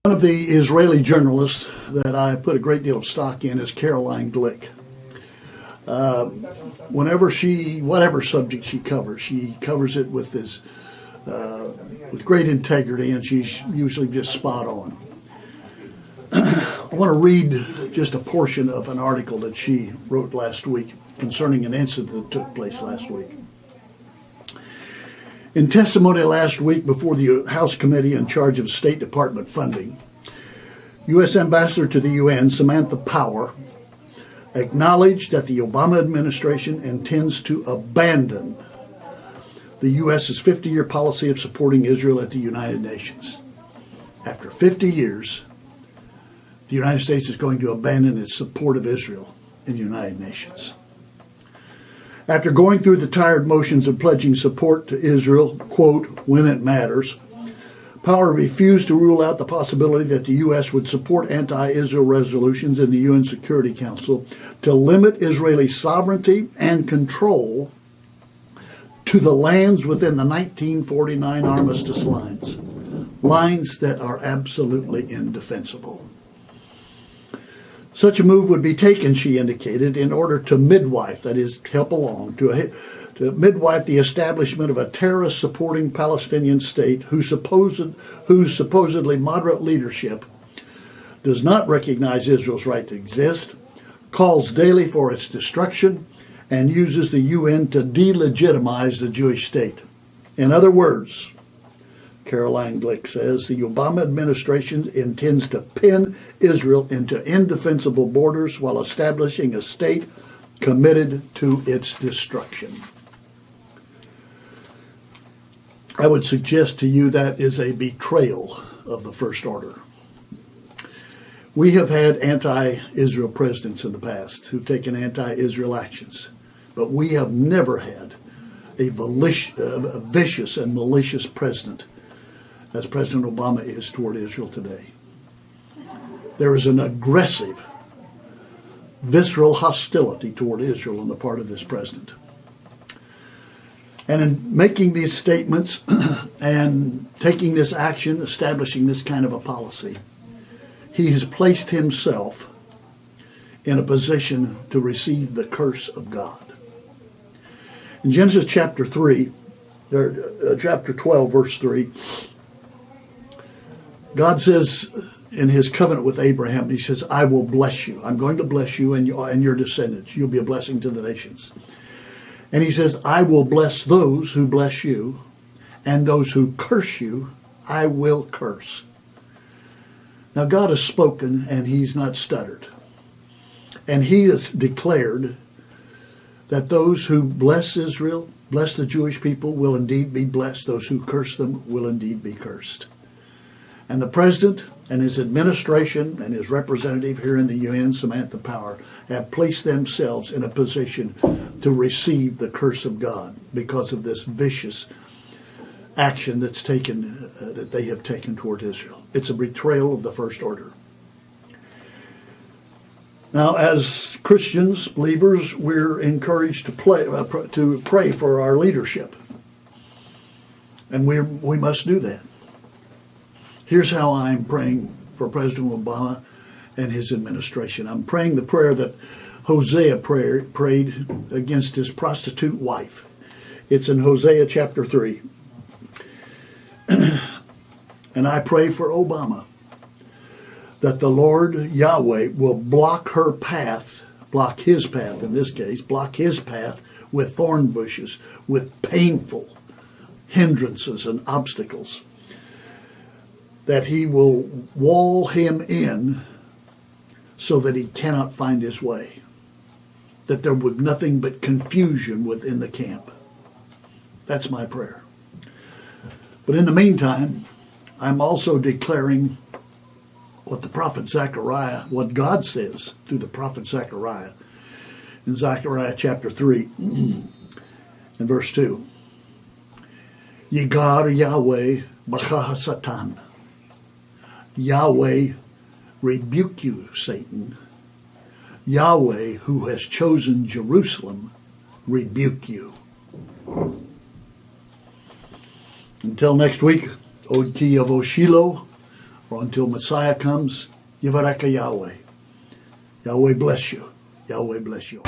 One of the Israeli journalists that I put a great deal of stock in is Caroline Glick. Whatever subject she covers it with great integrity, and she's usually just spot on. I want to read just a portion of an article that she wrote last week concerning an incident that took place last week. In testimony last week before the House Committee in charge of State Department funding, U.S. Ambassador to the UN, Samantha Power, acknowledged that the Obama administration intends to abandon the U.S.'s 50-year policy of supporting Israel at the United Nations. After 50 years, the United States is going to abandon its support of Israel in the United Nations. After going through the tired motions of pledging support to Israel, quote, when it matters, Power refused to rule out the possibility that the U.S. would support anti-Israel resolutions in the UN Security Council to limit Israeli sovereignty and control to the lands within the 1949 armistice lines that are absolutely indefensible. Such a move would be taken, she indicated, in order to midwife, that is, help along, to midwife the establishment of a terrorist-supporting Palestinian state whose supposedly moderate leadership does not recognize Israel's right to exist, calls daily for its destruction, and uses the UN to delegitimize the Jewish state. In other words, Caroline Glick says, the Obama administration intends to pin Israel into indefensible borders while establishing a state committed to its destruction. I would suggest to you that is a betrayal of the First Order. We have had anti-Israel presidents in the past who've taken anti-Israel actions, but we have never had a vicious and malicious president as President Obama is toward Israel today. There is an aggressive, visceral hostility toward Israel on the part of this president. And in making these statements and taking this action, establishing this kind of a policy, he has placed himself in a position to receive the curse of God. In Genesis chapter 12, verse 3, God says in his covenant with Abraham, he says, I will bless you. I'm going to bless you and your descendants. You'll be a blessing to the nations. And he says, I will bless those who bless you, and those who curse you, I will curse. Now God has spoken, and he's not stuttered. And he has declared that those who bless Israel, bless the Jewish people, will indeed be blessed. Those who curse them will indeed be cursed. And the president and his administration and his representative here in the UN, Samantha Power, have placed themselves in a position to receive the curse of God because of this vicious action that they have taken toward Israel. It's a betrayal of the First Order. Now, as Christians, believers, we're encouraged to pray for our leadership. And we must do that. Here's how I'm praying for President Obama and his administration. I'm praying the prayer that Hosea prayed against his prostitute wife. It's in Hosea chapter 3. And I pray for Obama that the Lord Yahweh will block her path, block his path in this case, block his path with thorn bushes, with painful hindrances and obstacles. That he will wall him in so that he cannot find his way. That there would be nothing but confusion within the camp. That's my prayer. But in the meantime, I'm also declaring what the prophet Zechariah, what God says through the prophet Zechariah in Zechariah chapter 3 and verse 2. Yigar Yahweh b'cha Satan. Yahweh rebuke you, Satan. Yahweh, who has chosen Jerusalem, rebuke you. Until next week, Od ki yavo Shiloh, or until Messiah comes, Yivareka Yahweh. Yahweh bless you. Yahweh bless you.